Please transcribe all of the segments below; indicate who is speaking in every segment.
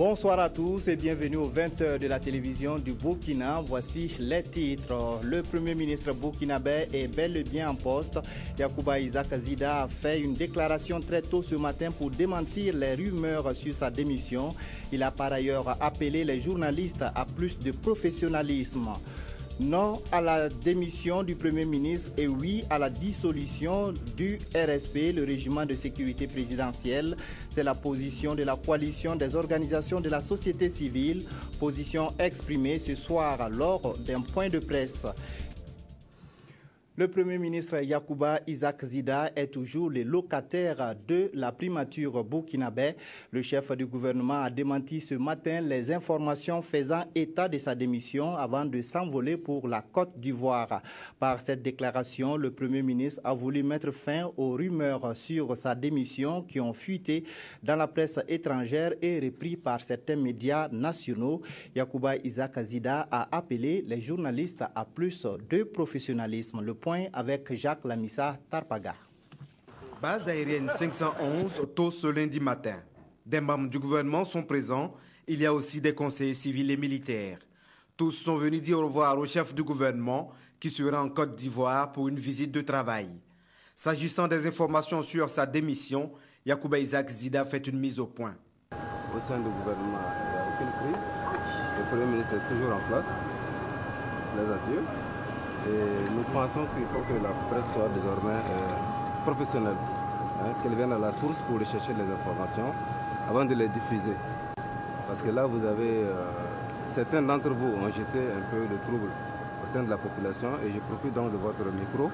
Speaker 1: Bonsoir à tous et bienvenue aux 20h de la télévision du Burkina. Voici les titres. Le Premier ministre burkinabé est bel et bien en poste. Yacouba Isaac Zida a fait une déclaration très tôt ce matin pour démentir les rumeurs sur sa démission. Il a par ailleurs appelé les journalistes à plus de professionnalisme. Non à la démission du Premier ministre et oui à la dissolution du RSP, le régiment de sécurité présidentielle. C'est la position de la coalition des organisations de la société civile, position exprimée ce soir lors d'un point de presse. Le Premier ministre Yacouba Isaac Zida est toujours le locataire de la primature burkinabé. Le chef du gouvernement a démenti ce matin les informations faisant état de sa démission avant de s'envoler pour la Côte d'Ivoire. Par cette déclaration, le Premier ministre a voulu mettre fin aux rumeurs sur sa démission qui ont fuité dans la presse étrangère et repris par certains médias nationaux. Yacouba Isaac Zida a appelé les journalistes à plus de professionnalisme. Le point avec Jacques Lamissa Tarpaga.
Speaker 2: Base aérienne 511 tôt ce lundi matin. Des membres du gouvernement sont présents. Il y a aussi des conseillers civils et militaires. Tous sont venus dire au revoir au chef du gouvernement qui sera en Côte d'Ivoire pour une visite de travail. S'agissant des informations sur sa démission, Yacouba Isaac Zida fait une mise au point.
Speaker 3: Au sein du gouvernement, il n'y a aucune crise. Le Premier ministre est toujours en place. Les adieux. Et nous pensons qu'il faut que la presse soit désormais professionnelle, qu'elle vienne à la source pour rechercher les informations avant de les diffuser. Parce que là, vous avez, certains d'entre vous ont jeté un peu de trouble au sein de la population et je profite donc de votre micro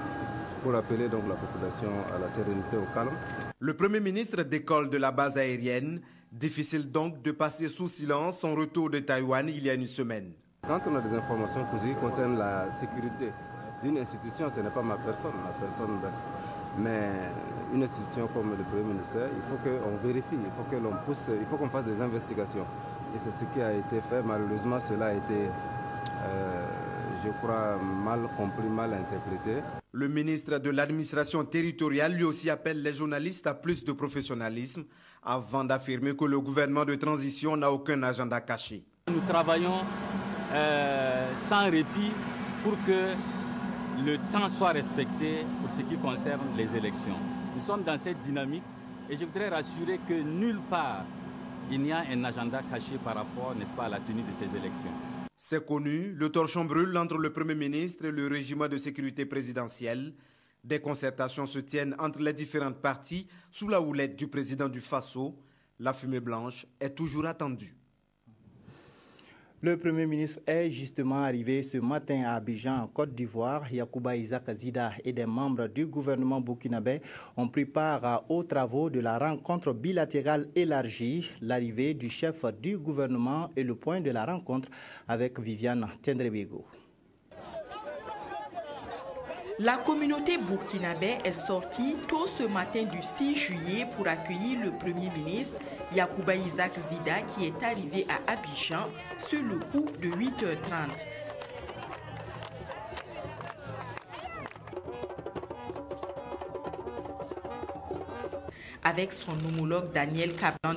Speaker 3: pour appeler donc la population à la sérénité, au calme.
Speaker 2: Le Premier ministre décolle de la base aérienne. Difficile donc de passer sous silence son retour de Taïwan il y a une semaine.
Speaker 3: Quand on a des informations qui concernent la sécurité d'une institution, ce n'est pas ma personne, mais une institution comme le Premier ministère, il faut qu'on vérifie, il faut que l'on pousse, il faut qu'on fasse des investigations. Et c'est ce qui a été fait. Malheureusement, cela a été, je crois, mal compris, mal interprété.
Speaker 2: Le ministre de l'administration territoriale lui aussi appelle les journalistes à plus de professionnalisme avant d'affirmer que le gouvernement de transition n'a aucun agenda caché.
Speaker 4: Nous travaillons sans répit pour que le temps soit respecté pour ce qui concerne les élections. Nous sommes dans cette dynamique et je voudrais rassurer que nulle part il n'y a un agenda caché par rapport, n'est-ce pas, à la tenue de ces élections.
Speaker 2: C'est connu, le torchon brûle entre le Premier ministre et le régiment de sécurité présidentielle. Des concertations se tiennent entre les différentes parties sous la houlette du président du Faso. La fumée blanche est toujours attendue.
Speaker 1: Le Premier ministre est justement arrivé ce matin à Abidjan, en Côte d'Ivoire. Yacouba Isaac Zida et des membres du gouvernement burkinabé ont pris part aux travaux de la rencontre bilatérale élargie. L'arrivée du chef du gouvernement et le point de la rencontre avec Viviane Tendrebego.
Speaker 5: La communauté burkinabé est sortie tôt ce matin du 6 juillet pour accueillir le Premier ministre Yacouba Isaac Zida qui est arrivé à Abidjan sur le coup de 8h30. Avec son homologue Daniel Kablan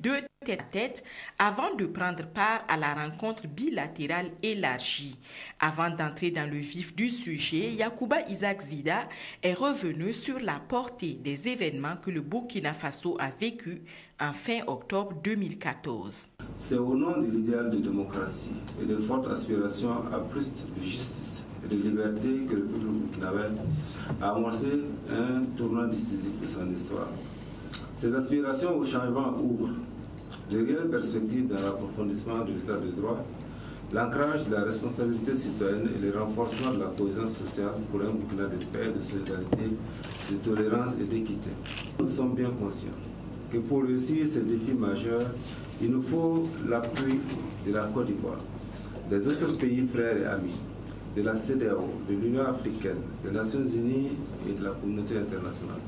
Speaker 5: deux tête-à-tête avant de prendre part à la rencontre bilatérale élargie. Avant d'entrer dans le vif du sujet, Yacouba Isaac Zida est revenu sur la portée des événements que le Burkina Faso a vécu en fin octobre 2014.
Speaker 6: C'est au nom de l'idéal de démocratie et de fortes aspirations à plus de justice et de liberté que le peuple burkinabé a amorcé un tournant décisif de son histoire. Ces aspirations au changement ouvrent de réelles perspectives dans l'approfondissement de l'état de droit, l'ancrage de la responsabilité citoyenne et le renforcement de la cohésion sociale pour un Burkina de paix, de solidarité, de tolérance et d'équité. Nous sommes bien conscients que pour réussir ces défis majeurs, il nous faut l'appui de la Côte d'Ivoire, des autres pays frères et amis, de la CEDEAO, de l'Union africaine, des Nations unies et de la communauté internationale.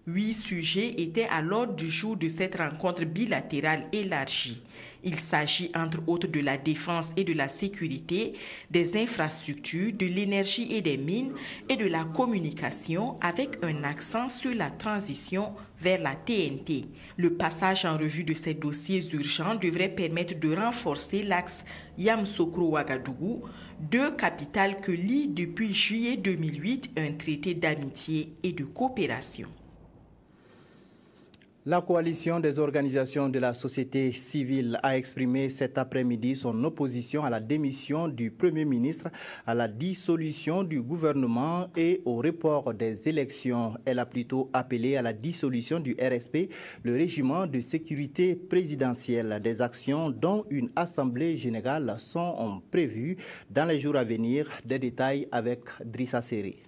Speaker 5: 8 sujets étaient à l'ordre du jour de cette rencontre bilatérale élargie. Il s'agit entre autres de la défense et de la sécurité, des infrastructures, de l'énergie et des mines et de la communication avec un accent sur la transition vers la TNT. Le passage en revue de ces dossiers urgents devrait permettre de renforcer l'axe Yamoussoukro-Ouagadougou, deux capitales que lie depuis juillet 2008 un traité d'amitié et de coopération.
Speaker 1: La coalition des organisations de la société civile a exprimé cet après-midi son opposition à la démission du Premier ministre, à la dissolution du gouvernement et au report des élections. Elle a plutôt appelé à la dissolution du RSP, le régiment de sécurité présidentielle. Des actions dont une assemblée générale sont prévues dans les jours à venir. Des détails avec Drissa Serré.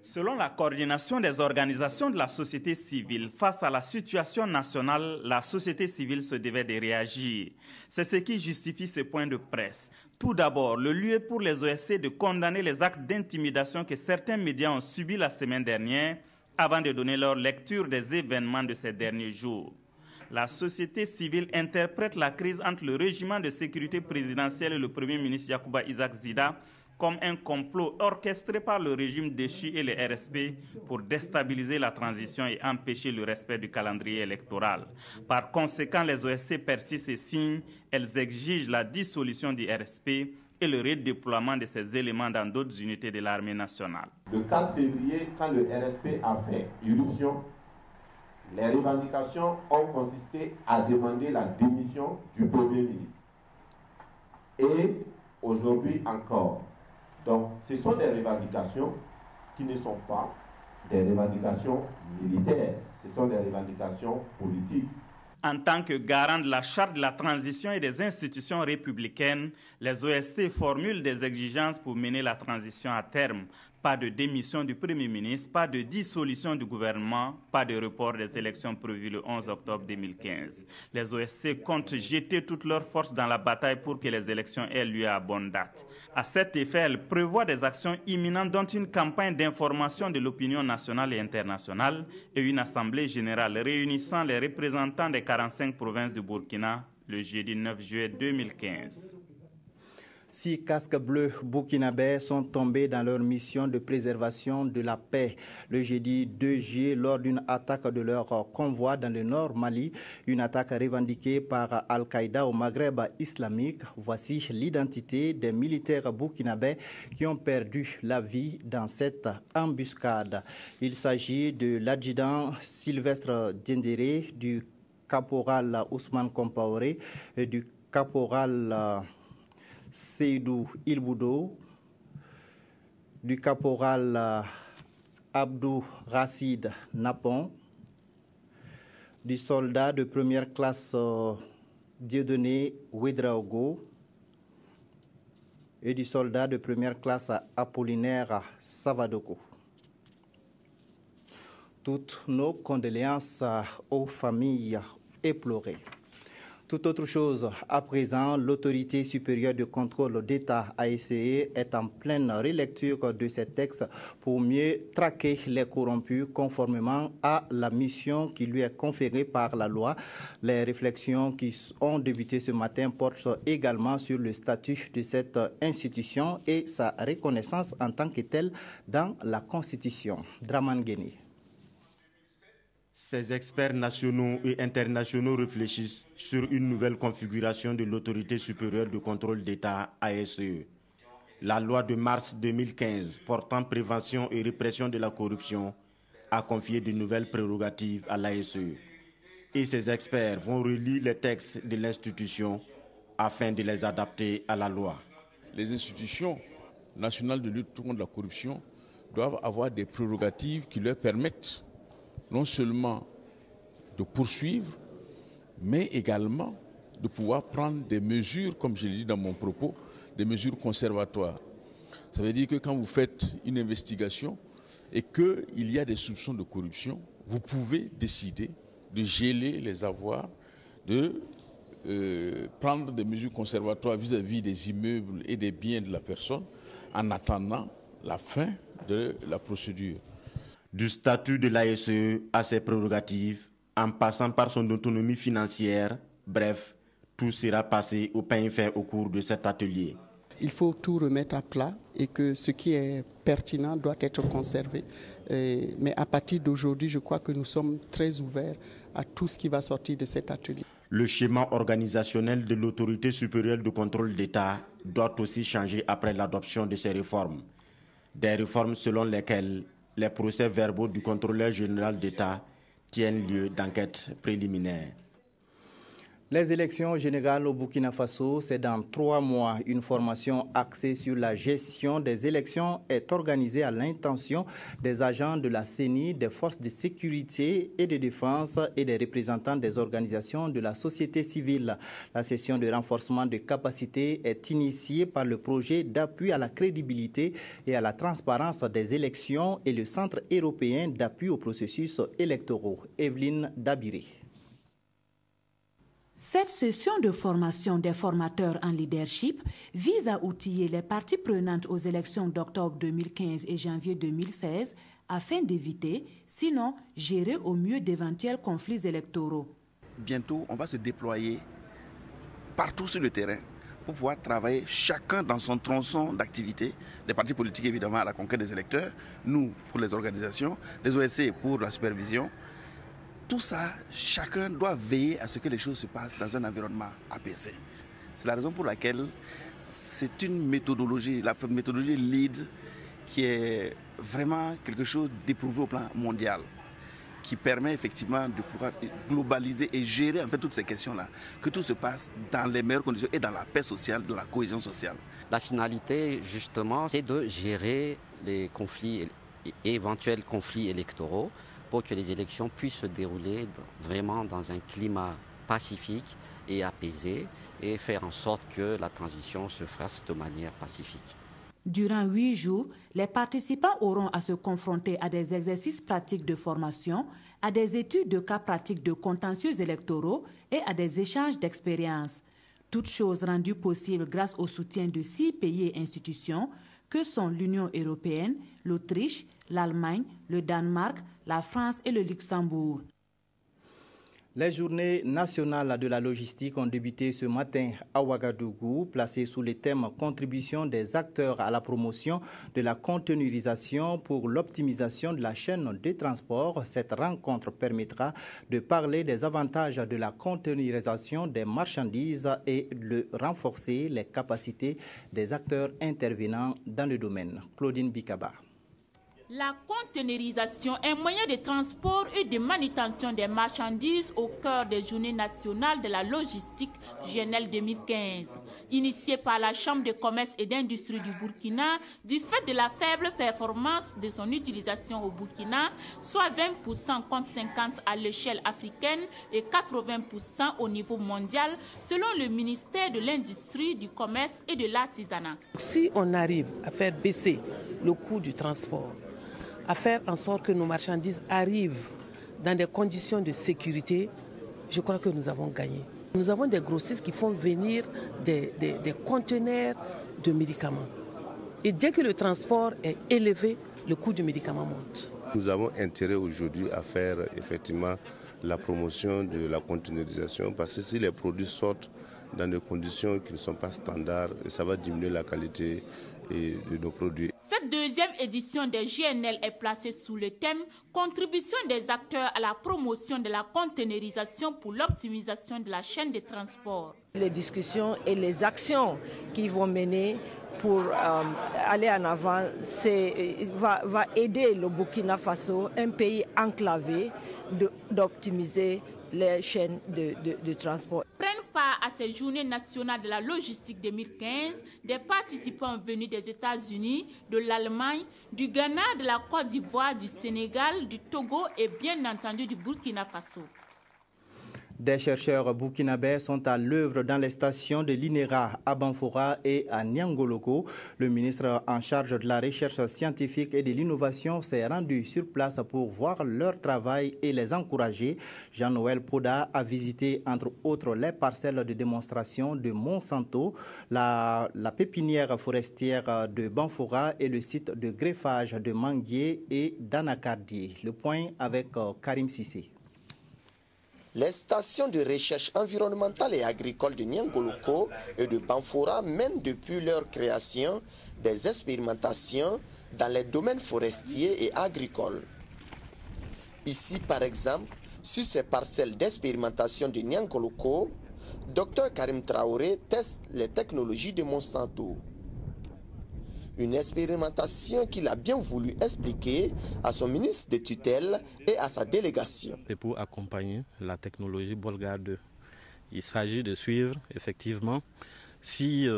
Speaker 7: Selon la coordination des organisations de la société civile, face à la situation nationale, la société civile se devait de réagir. C'est ce qui justifie ce point de presse. Tout d'abord, le lieu pour les OSC de condamner les actes d'intimidation que certains médias ont subis la semaine dernière avant de donner leur lecture des événements de ces derniers jours. La société civile interprète la crise entre le régiment de sécurité présidentielle et le Premier ministre Yacouba Isaac Zida comme un complot orchestré par le régime déchu et le RSP pour déstabiliser la transition et empêcher le respect du calendrier électoral. Par conséquent, les OSC persistent et signent. Elles exigent la dissolution du RSP et le redéploiement de ces éléments dans d'autres unités de l'armée nationale.
Speaker 8: Le 4 février, quand le RSP a fait irruption, les revendications ont consisté à demander la démission du Premier ministre. Et aujourd'hui encore. Donc, ce sont des revendications qui ne sont pas des revendications militaires, ce sont des revendications politiques.
Speaker 7: En tant que garant de la charte de la transition et des institutions républicaines, les OST formulent des exigences pour mener la transition à terme. Pas de démission du Premier ministre, pas de dissolution du gouvernement, pas de report des élections prévues le 11 octobre 2015. Les OSC comptent jeter toutes leurs forces dans la bataille pour que les élections aient lieu à bonne date. À cet effet, elles prévoient des actions imminentes dont une campagne d'information de l'opinion nationale et internationale et une assemblée générale réunissant les représentants des 45 provinces du Burkina le jeudi 9 juillet 2015.
Speaker 1: 6 casques bleus burkinabés sont tombés dans leur mission de préservation de la paix le jeudi 2 juillet lors d'une attaque de leur convoi dans le nord Mali, une attaque revendiquée par Al-Qaïda au Maghreb islamique. Voici l'identité des militaires burkinabés qui ont perdu la vie dans cette embuscade. Il s'agit de l'adjudant Sylvestre Diendéré, du caporal Ousmane Compaoré et du caporal Seydou Ilboudo, du caporal Abdou Racide Napon, du soldat de première classe Dieudonné Ouedraogo et du soldat de première classe Apollinaire Savadoko. Toutes nos condoléances aux familles éplorées. Toute autre chose, à présent, l'autorité supérieure de contrôle d'État ASE est en pleine relecture de ces textes pour mieux traquer les corrompus conformément à la mission qui lui est conférée par la loi. Les réflexions qui ont débuté ce matin portent également sur le statut de cette institution et sa reconnaissance en tant que telle dans la Constitution. Draman Guéné.
Speaker 9: Ces experts nationaux et internationaux réfléchissent sur une nouvelle configuration de l'autorité supérieure de contrôle d'État ASE. La loi de mars 2015 portant prévention et répression de la corruption a confié de nouvelles prérogatives à l'ASE. Et ces experts vont relire les textes de l'institution afin de les adapter à la loi.
Speaker 10: Les institutions nationales de lutte contre la corruption doivent avoir des prérogatives qui leur permettent non seulement de poursuivre, mais également de pouvoir prendre des mesures, comme je l'ai dit dans mon propos, des mesures conservatoires. Ça veut dire que quand vous faites une investigation et qu'il y a des soupçons de corruption, vous pouvez décider de geler les avoirs, de prendre des mesures conservatoires vis-à-vis des immeubles et des biens de la personne en attendant la fin de la procédure.
Speaker 9: Du statut de l'ASE à ses prérogatives, en passant par son autonomie financière, bref, tout sera passé au pain fait au cours de cet atelier.
Speaker 11: Il faut tout remettre à plat et que ce qui est pertinent doit être conservé. Mais à partir d'aujourd'hui, je crois que nous sommes très ouverts à tout ce qui va sortir de cet atelier.
Speaker 9: Le schéma organisationnel de l'autorité supérieure de contrôle d'État doit aussi changer après l'adoption de ces réformes. Des réformes selon lesquelles les procès-verbaux du contrôleur général d'État tiennent lieu d'enquête préliminaire.
Speaker 1: Les élections générales au Burkina Faso, c'est dans 3 mois. Une formation axée sur la gestion des élections est organisée à l'intention des agents de la CENI, des forces de sécurité et de défense et des représentants des organisations de la société civile. La session de renforcement de capacités est initiée par le projet d'appui à la crédibilité et à la transparence des élections et le Centre européen d'appui aux processus électoraux. Evelyne Dabiré.
Speaker 12: Cette session de formation des formateurs en leadership vise à outiller les parties prenantes aux élections d'octobre 2015 et janvier 2016 afin d'éviter, sinon gérer au mieux d'éventuels conflits électoraux.
Speaker 13: Bientôt, on va se déployer partout sur le terrain pour pouvoir travailler chacun dans son tronçon d'activité, les partis politiques évidemment à la conquête des électeurs, nous pour les organisations, les OSC pour la supervision. Tout ça, chacun doit veiller à ce que les choses se passent dans un environnement apaisé. C'est la raison pour laquelle c'est une méthodologie, la méthodologie LEAD, qui est vraiment quelque chose d'éprouvé au plan mondial, qui permet effectivement de pouvoir globaliser et gérer en fait toutes ces questions-là, que tout se passe dans les meilleures conditions et dans la paix sociale, dans la cohésion sociale.
Speaker 14: La finalité, justement, c'est de gérer les conflits et éventuels conflits électoraux, pour que les élections puissent se dérouler vraiment dans un climat pacifique et apaisé et faire en sorte que la transition se fasse de manière pacifique.
Speaker 12: Durant 8 jours, les participants auront à se confronter à des exercices pratiques de formation, à des études de cas pratiques de contentieux électoraux et à des échanges d'expériences. Toutes choses rendues possibles grâce au soutien de 6 pays et institutions que sont l'Union européenne, l'Autriche, l'Allemagne, le Danemark, la France et le Luxembourg.
Speaker 1: Les journées nationales de la logistique ont débuté ce matin à Ouagadougou, placées sous le thème « Contribution des acteurs à la promotion de la containerisation pour l'optimisation de la chaîne de transport ». Cette rencontre permettra de parler des avantages de la containerisation des marchandises et de renforcer les capacités des acteurs intervenant dans le domaine. Claudine Bikaba.
Speaker 15: La containerisation est un moyen de transport et de manutention des marchandises au cœur des Journées nationales de la logistique GNL 2015. Initiée par la Chambre de commerce et d'industrie du Burkina, du fait de la faible performance de son utilisation au Burkina, soit 20% contre 50% à l'échelle africaine et 80% au niveau mondial, selon le ministère de l'Industrie, du Commerce et de l'Artisanat.
Speaker 16: Si on arrive à faire baisser le coût du transport, à faire en sorte que nos marchandises arrivent dans des conditions de sécurité, je crois que nous avons gagné. Nous avons des grossistes qui font venir des conteneurs de médicaments. Et dès que le transport est élevé, le coût du médicament monte.
Speaker 17: Nous avons intérêt aujourd'hui à faire effectivement la promotion de la containerisation parce que si les produits sortent dans des conditions qui ne sont pas standards, ça va diminuer la qualité de nos produits.
Speaker 15: Cette deuxième édition des GNL est placée sous le thème « Contribution des acteurs à la promotion de la containerisation pour l'optimisation de la chaîne de transport ».
Speaker 18: Les discussions et les actions qui vont mener pour aller en avant va aider le Burkina Faso, un pays enclavé, d'optimiser les chaînes de transport.
Speaker 15: Prennent part à ces journées nationales de la logistique 2015 des participants venus des États-Unis, de l'Allemagne, du Ghana, de la Côte d'Ivoire, du Sénégal, du Togo et bien entendu du Burkina Faso.
Speaker 1: Des chercheurs burkinabés sont à l'œuvre dans les stations de l'INERA à Banfora et à Niangoloko. Le ministre en charge de la recherche scientifique et de l'innovation s'est rendu sur place pour voir leur travail et les encourager. Jean-Noël Poda a visité entre autres les parcelles de démonstration de Monsanto, la pépinière forestière de Banfora et le site de greffage de manguiers et d'anacardiers. Le point avec Karim Sissé.
Speaker 19: Les stations de recherche environnementale et agricole de Niangoloko et de Banfora mènent depuis leur création des expérimentations dans les domaines forestiers et agricoles. Ici, par exemple, sur ces parcelles d'expérimentation de Niangoloko, Dr Karim Traoré teste les technologies de Monsanto. Une expérimentation qu'il a bien voulu expliquer à son ministre de tutelle et à sa délégation.
Speaker 20: C'est pour accompagner la technologie Bolgar 2. Il s'agit de suivre effectivement si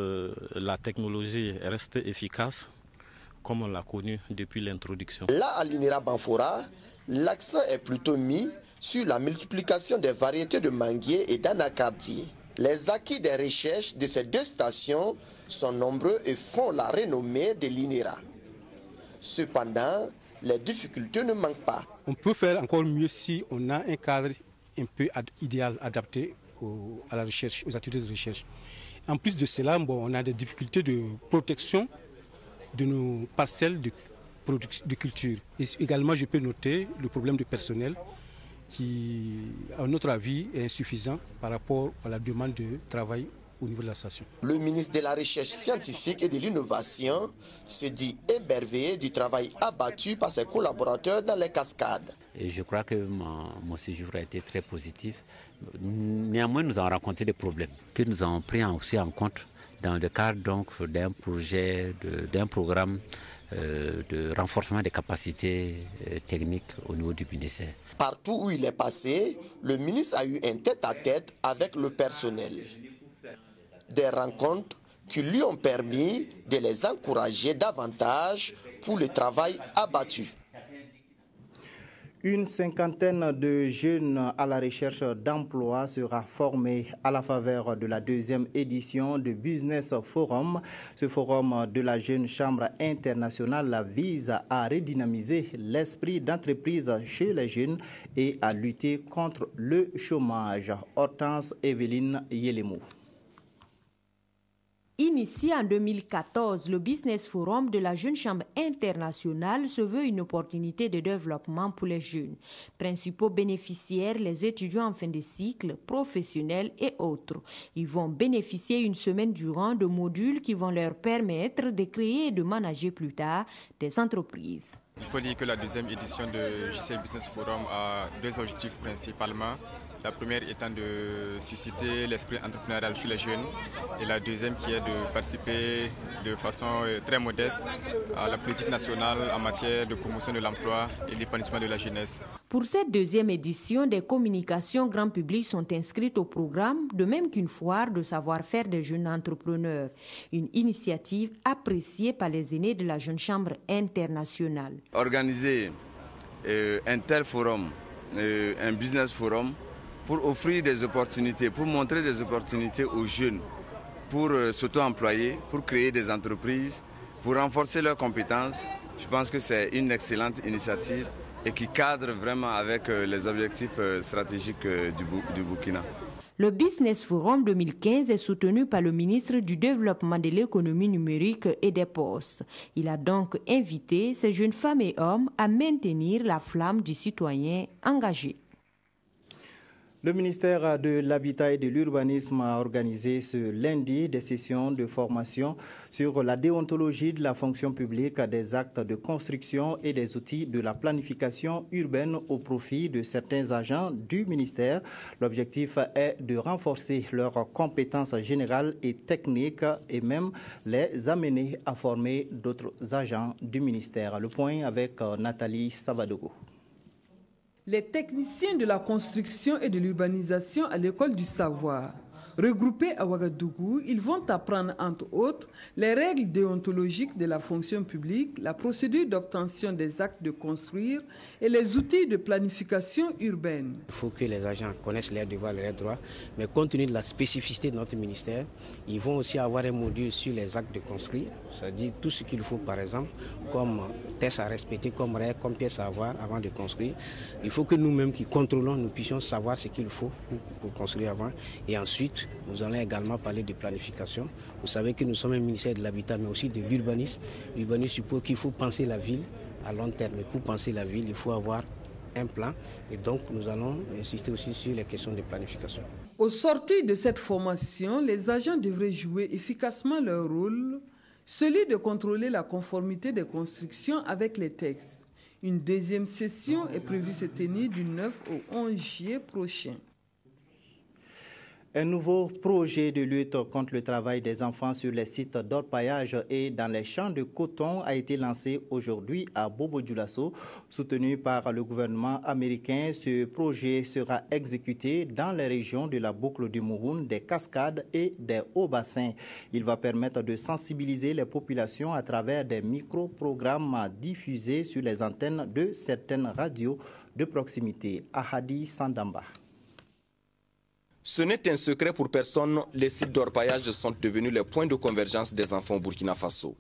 Speaker 20: la technologie reste efficace comme on l'a connu depuis l'introduction.
Speaker 19: Là, à l'INERA Banfora, l'accent est plutôt mis sur la multiplication des variétés de manguiers et d'anacardiers. Les acquis des recherches de ces deux stations sont nombreux et font la renommée de l'INERA. Cependant, les difficultés ne manquent pas.
Speaker 21: On peut faire encore mieux si on a un cadre un peu idéal, adapté à la recherche, aux activités de recherche. En plus de cela, on a des difficultés de protection de nos parcelles de culture. Et également, je peux noter le problème de personnel qui, à notre avis, est insuffisant par rapport à la demande de travail au niveau de la station.
Speaker 19: Le ministre de la Recherche scientifique et de l'Innovation se dit émerveillé du travail abattu par ses collaborateurs dans les cascades.
Speaker 22: Et je crois que mon séjour a été très positif. Néanmoins, nous avons rencontré des problèmes que nous avons pris aussi en compte dans le cadre d'un projet, d'un programme de renforcement des capacités techniques au niveau du ministère.
Speaker 19: Partout où il est passé, le ministre a eu un tête-à-tête avec le personnel. Des rencontres qui lui ont permis de les encourager davantage pour le travail abattu.
Speaker 1: Une cinquantaine de jeunes à la recherche d'emploi sera formée à la faveur de la deuxième édition du Business Forum. Ce forum de la Jeune Chambre internationale vise à redynamiser l'esprit d'entreprise chez les jeunes et à lutter contre le chômage. Hortense Evelyne Yelemou.
Speaker 23: Initié en 2014, le Business Forum de la Jeune Chambre internationale se veut une opportunité de développement pour les jeunes. Principaux bénéficiaires, les étudiants en fin de cycle, professionnels et autres. Ils vont bénéficier une semaine durant de modules qui vont leur permettre de créer et de manager plus tard des entreprises.
Speaker 24: Il faut dire que la deuxième édition de JC Business Forum a deux objectifs principalement. La première étant de susciter l'esprit entrepreneurial chez les jeunes et la deuxième qui est de participer de façon très modeste à la politique nationale en matière de promotion de l'emploi et l'épanouissement de la jeunesse.
Speaker 23: Pour cette deuxième édition, des communications grand public sont inscrites au programme, de même qu'une foire de savoir-faire des jeunes entrepreneurs. Une initiative appréciée par les aînés de la Jeune Chambre internationale.
Speaker 25: Organiser un tel forum, un business forum, pour offrir des opportunités, pour montrer des opportunités aux jeunes, pour s'auto-employer, pour créer des entreprises, pour renforcer leurs compétences. Je pense que c'est une excellente initiative et qui cadre vraiment avec les objectifs stratégiques du Burkina.
Speaker 23: Le Business Forum 2015 est soutenu par le ministre du Développement de l'économie numérique et des Postes. Il a donc invité ces jeunes femmes et hommes à maintenir la flamme du citoyen engagé.
Speaker 1: Le ministère de l'Habitat et de l'Urbanisme a organisé ce lundi des sessions de formation sur la déontologie de la fonction publique, des actes de construction et des outils de la planification urbaine au profit de certains agents du ministère. L'objectif est de renforcer leurs compétences générales et techniques et même les amener à former d'autres agents du ministère. Le point avec Nathalie Savadogo.
Speaker 26: Les techniciens de la construction et de l'urbanisation à l'école du savoir
Speaker 2: Regroupés à Ouagadougou, ils vont apprendre entre autres les règles déontologiques de la fonction publique, la procédure d'obtention des actes de construire et les outils de planification urbaine.
Speaker 3: Il faut que les agents connaissent leurs devoirs et leurs droits, mais compte tenu de la spécificité de notre ministère, ils vont aussi avoir un module sur les actes de construire, c'est-à-dire tout ce qu'il faut par exemple comme tests à respecter, comme règles, comme pièces à avoir avant de construire. Il faut que nous-mêmes qui contrôlons, nous puissions savoir ce qu'il faut pour construire avant. Et ensuite, nous allons également parler de planification. Vous savez que nous sommes un ministère de l'habitat, mais aussi de l'urbanisme. L'urbanisme suppose qu'il faut penser la ville à long terme. Et pour penser la ville, il faut avoir un plan. Et donc, nous allons insister aussi sur les questions de planification.
Speaker 2: Au sortir de cette formation, les agents devraient jouer efficacement leur rôle, celui de contrôler la conformité des constructions avec les textes. Une deuxième session est prévue se tenir du 9 au 11 juillet prochain.
Speaker 1: Un nouveau projet de lutte contre le travail des enfants sur les sites d'orpaillage et dans les champs de coton a été lancé aujourd'hui à Bobo-Dioulasso. Soutenu par le gouvernement américain, ce projet sera exécuté dans les régions de la boucle du Mouhoun, des Cascades et des Hauts-Bassins. Il va permettre de sensibiliser les populations à travers des micro-programmes diffusés sur les antennes de certaines radios de proximité. Ahadi Sandamba.
Speaker 4: Ce n'est un secret pour personne, les sites d'orpaillage sont devenus les points de convergence des enfants au Burkina Faso.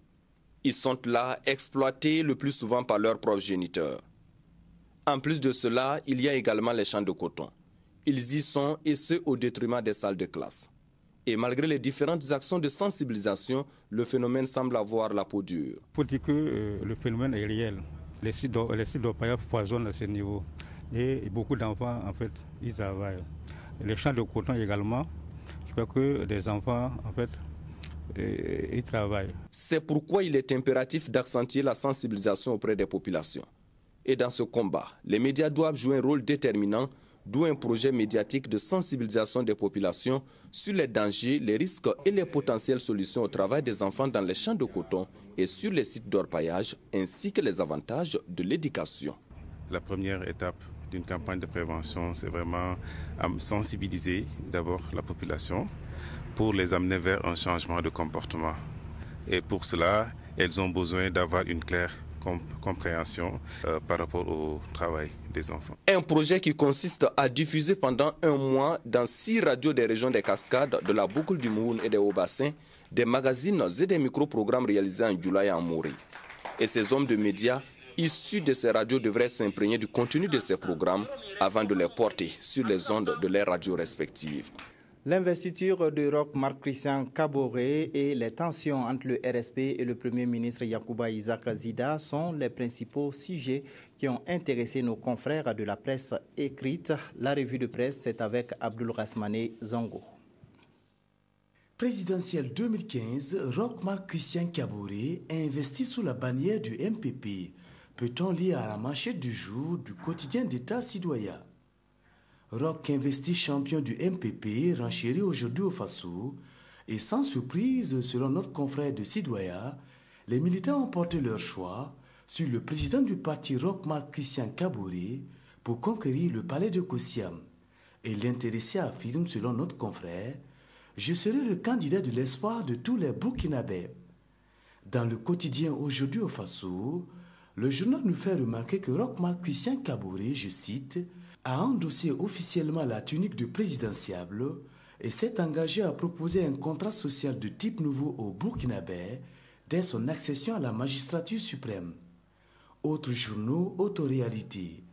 Speaker 4: Ils sont là, exploités le plus souvent par leurs propres géniteurs. En plus de cela, il y a également les champs de coton. Ils y sont, et ce au détriment des salles de classe. Et malgré les différentes actions de sensibilisation, le phénomène semble avoir la peau dure.
Speaker 5: Il faut dire que le phénomène est réel. Les sites d'orpaillage foisonnent à ce niveau. Et beaucoup d'enfants, en fait, ils travaillent. Les champs de coton également, je crois que des enfants, en fait, ils travaillent.
Speaker 4: C'est pourquoi il est impératif d'accentuer la sensibilisation auprès des populations. Et dans ce combat, les médias doivent jouer un rôle déterminant, d'où un projet médiatique de sensibilisation des populations sur les dangers, les risques et les potentielles solutions au travail des enfants dans les champs de coton et sur les sites d'orpaillage, ainsi que les avantages de l'éducation.
Speaker 6: La première étape d'une campagne de prévention, c'est vraiment sensibiliser d'abord la population pour les amener vers un changement de comportement. Et pour cela, elles ont besoin d'avoir une claire compréhension par rapport au travail des enfants.
Speaker 4: Un projet qui consiste à diffuser pendant un mois dans 6 radios des régions des Cascades, de la boucle du Mouhoun et des Hauts-Bassins, des magazines et des micro-programmes réalisés en Djoula et en Mouri. Et ces hommes de médias issus de ces radios devraient s'imprégner du contenu de ces programmes avant de les porter sur les ondes de leurs radios respectives.
Speaker 1: L'investiture de Roch Marc Christian Kaboré et les tensions entre le RSP et le Premier ministre Yacouba Isaac Zida sont les principaux sujets qui ont intéressé nos confrères de la presse écrite. La revue de presse, c'est avec Abdul Rasmane Zongo.
Speaker 26: Présidentielle 2015, Roch Marc Christian Kaboré a investi sous la bannière du MPP. Peut-on lire à la manchette du jour du quotidien d'État citoyen. Roch investi champion du MPP renchérit aujourd'hui au Faso et sans surprise, selon notre confrère de Sidoya, les militants ont porté leur choix sur le président du parti Roch Marc Christian Kaboré pour conquérir le palais de Kossiam. Et l'intéressé affirme, selon notre confrère, « Je serai le candidat de l'espoir de tous les Burkinabés ». Dans le quotidien aujourd'hui au Faso, le journal nous fait remarquer que Roch Marc Christian Kaboré, je cite, a endossé officiellement la tunique de présidentiable et s'est engagé à proposer un contrat social de type nouveau au Burkinabé dès son accession à la magistrature suprême. Autres journaux, autoréalité.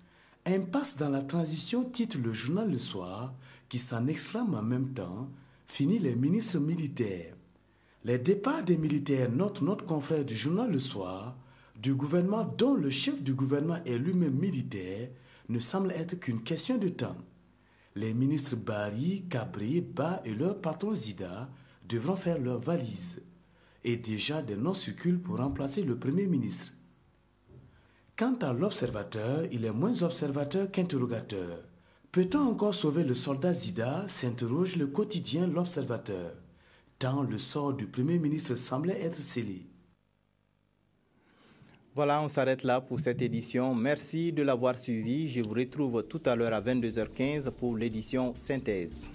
Speaker 26: Impasse dans la transition, titre le journal Le Soir, qui s'en exclame en même temps, fini les ministres militaires. Les départs des militaires, note notre confrère du journal Le Soir, du gouvernement dont le chef du gouvernement est lui-même militaire, ne semble être qu'une question de temps. Les ministres Bari, Kabré, Ba et leur patron Zida devront faire leurs valises. Et déjà des noms circulent pour remplacer le Premier ministre. Quant à l'observateur, il est moins observateur qu'interrogateur. Peut-on encore sauver le soldat Zida, s'interroge le quotidien L'Observateur, tant le sort du Premier ministre semblait être scellé.
Speaker 1: Voilà, on s'arrête là pour cette édition. Merci de l'avoir suivi. Je vous retrouve tout à l'heure à 22h15 pour l'édition synthèse.